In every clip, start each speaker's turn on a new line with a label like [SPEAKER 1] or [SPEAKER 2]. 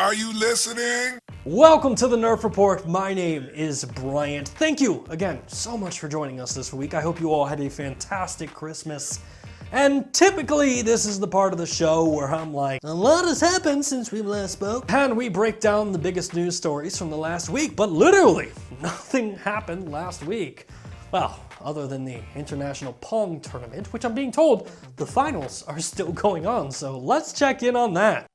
[SPEAKER 1] Are you listening?
[SPEAKER 2] Welcome to the Nerf Report. My name is Bryant. Thank you again so much for joining us this week. I hope you all had a fantastic Christmas. And typically, this is the part of the show where I'm like, a lot has happened since we last spoke. And we break down the biggest news stories from the last week, but literally, nothing happened last week. Well, other than the International Pong Tournament, which I'm being told the finals are still going on, so let's check in on that.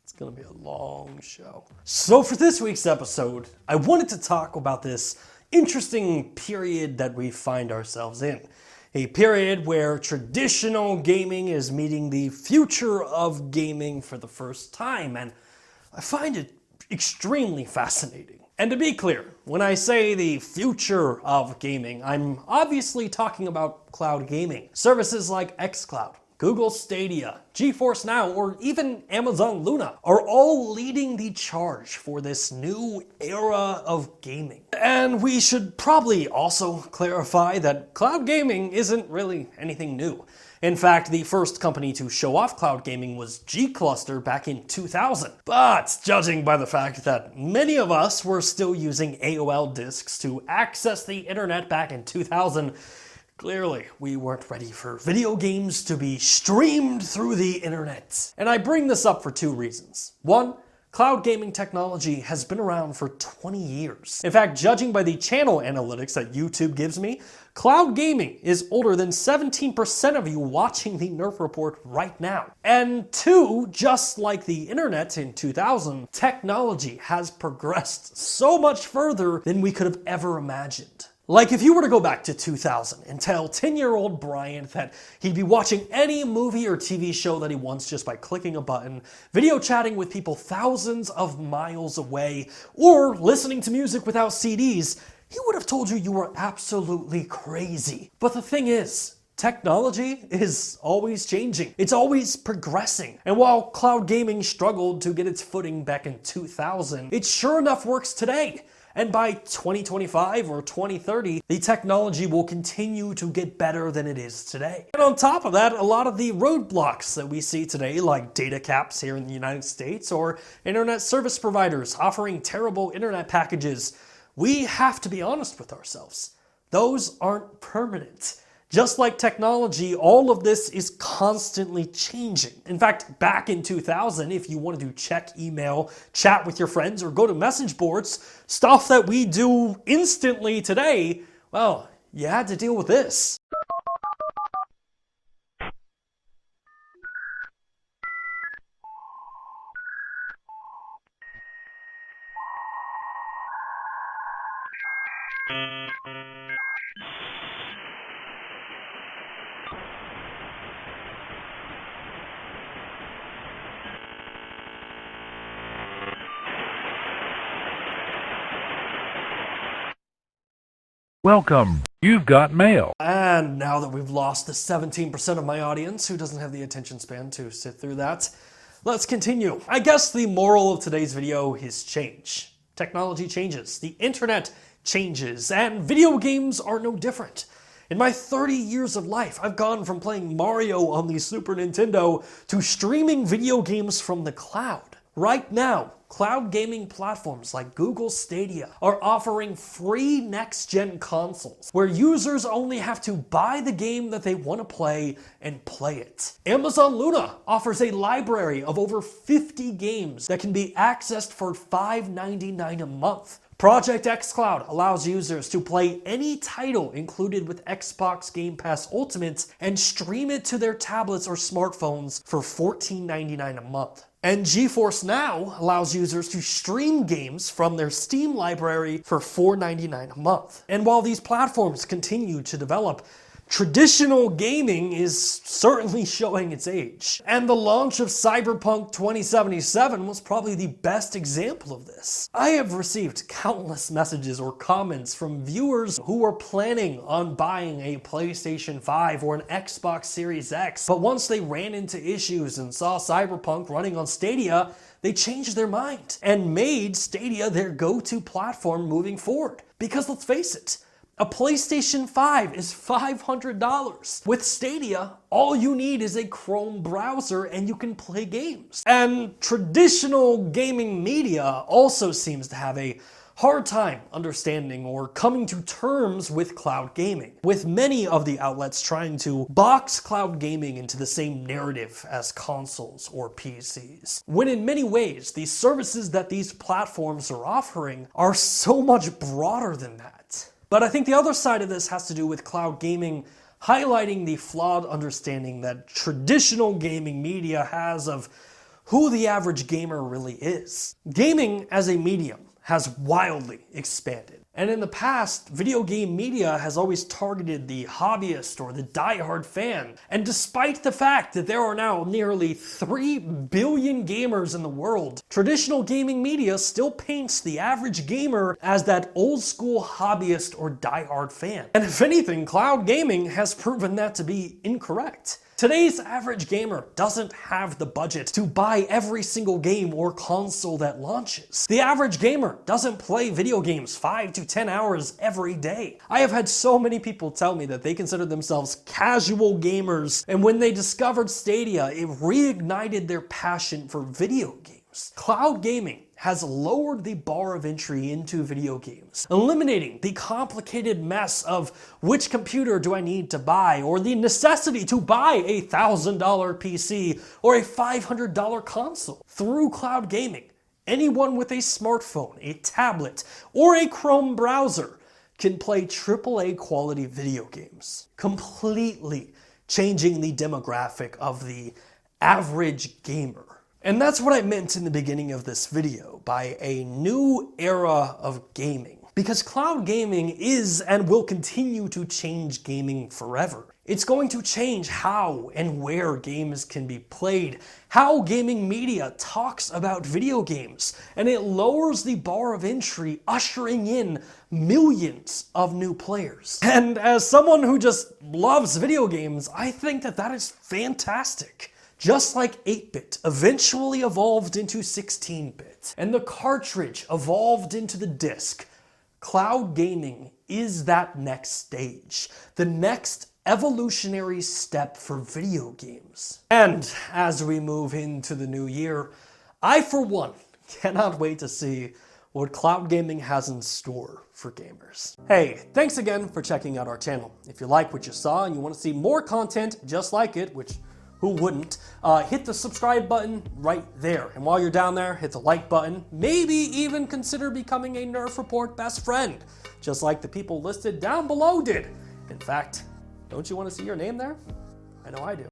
[SPEAKER 2] It's gonna be a long show. So for this week's episode, I wanted to talk about this interesting period that we find ourselves in. A period where traditional gaming is meeting the future of gaming for the first time, and I find it extremely fascinating. And to be clear, when I say the future of gaming, I'm obviously talking about cloud gaming. Services like xCloud, Google Stadia, GeForce Now, or even Amazon Luna are all leading the charge for this new era of gaming. And we should probably also clarify that cloud gaming isn't really anything new. In fact, the first company to show off cloud gaming was G-Cluster back in 2000. But judging by the fact that many of us were still using AOL disks to access the internet back in 2000, clearly, we weren't ready for video games to be streamed through the internet. And I bring this up for two reasons. One, cloud gaming technology has been around for 20 years. In fact, judging by the channel analytics that YouTube gives me, cloud gaming is older than 17% of you watching the Nerf Report right now. And two, just like the internet in 2000, technology has progressed so much further than we could have ever imagined. Like if you were to go back to 2000 and tell 10-year-old Bryant that he'd be watching any movie or TV show that he wants just by clicking a button, video chatting with people thousands of miles away, or listening to music without CDs, he would have told you you were absolutely crazy. But the thing is, technology is always changing. It's always progressing. And while cloud gaming struggled to get its footing back in 2000, it sure enough works today. And by 2025 or 2030, the technology will continue to get better than it is today. And on top of that, a lot of the roadblocks that we see today, like data caps here in the United States or internet service providers offering terrible internet packages, we have to be honest with ourselves. Those aren't permanent. Just like technology, all of this is constantly changing. In fact, back in 2000, if you wanted to check email, chat with your friends, or go to message boards, stuff that we do instantly today, well, you had to deal with this.
[SPEAKER 3] Welcome. You've got mail.
[SPEAKER 2] And now that we've lost the 17% of my audience who doesn't have the attention span to sit through that, let's continue. I guess the moral of today's video is change. Technology changes, the internet changes, and video games are no different. In my 30 years of life, I've gone from playing Mario on the Super Nintendo to streaming video games from the cloud. Right now, cloud gaming platforms like Google Stadia are offering free next-gen consoles where users only have to buy the game that they want to play and play it. Amazon Luna offers a library of over 50 games that can be accessed for $5.99 a month. Project xCloud allows users to play any title included with Xbox Game Pass Ultimate and stream it to their tablets or smartphones for $14.99 a month. And GeForce Now allows users to stream games from their Steam library for $4.99 a month. And while these platforms continue to develop, traditional gaming is certainly showing its age. And the launch of Cyberpunk 2077 was probably the best example of this. I have received countless messages or comments from viewers who were planning on buying a PlayStation 5 or an Xbox Series X, but once they ran into issues and saw Cyberpunk running on Stadia, they changed their mind and made Stadia their go-to platform moving forward. Because let's face it, a PlayStation 5 is $500. With Stadia, all you need is a Chrome browser and you can play games. And traditional gaming media also seems to have a hard time understanding or coming to terms with cloud gaming, with many of the outlets trying to box cloud gaming into the same narrative as consoles or PCs, when in many ways the services that these platforms are offering are so much broader than that. But I think the other side of this has to do with cloud gaming highlighting the flawed understanding that traditional gaming media has of who the average gamer really is. Gaming as a medium has wildly expanded. And in the past, video game media has always targeted the hobbyist or the diehard fan. And despite the fact that there are now nearly 3 billion gamers in the world, traditional gaming media still paints the average gamer as that old school hobbyist or diehard fan. And if anything, cloud gaming has proven that to be incorrect. Today's average gamer doesn't have the budget to buy every single game or console that launches. The average gamer doesn't play video games 5 to 10 hours every day. I have had so many people tell me that they consider themselves casual gamers, and when they discovered Stadia, it reignited their passion for video games. Cloud gaming has lowered the bar of entry into video games, eliminating the complicated mess of which computer do I need to buy, or the necessity to buy a $1,000 PC or a $500 console. Through cloud gaming, anyone with a smartphone, a tablet, or a Chrome browser can play AAA quality video games, completely changing the demographic of the average gamer. And that's what I meant in the beginning of this video by a new era of gaming. Because cloud gaming is and will continue to change gaming forever. It's going to change how and where games can be played, how gaming media talks about video games, and it lowers the bar of entry, ushering in millions of new players. And as someone who just loves video games, I think that that is fantastic. Just like 8-bit eventually evolved into 16-bit, and the cartridge evolved into the disc, cloud gaming is that next stage, the next evolutionary step for video games. And as we move into the new year, I for one cannot wait to see what cloud gaming has in store for gamers. Hey, thanks again for checking out our channel. If you like what you saw and you want to see more content just like it, which who wouldn't, hit the subscribe button right there. And while you're down there, hit the like button. Maybe even consider becoming a Nerf Report best friend, just like the people listed down below did. In fact, don't you want to see your name there? I know I do.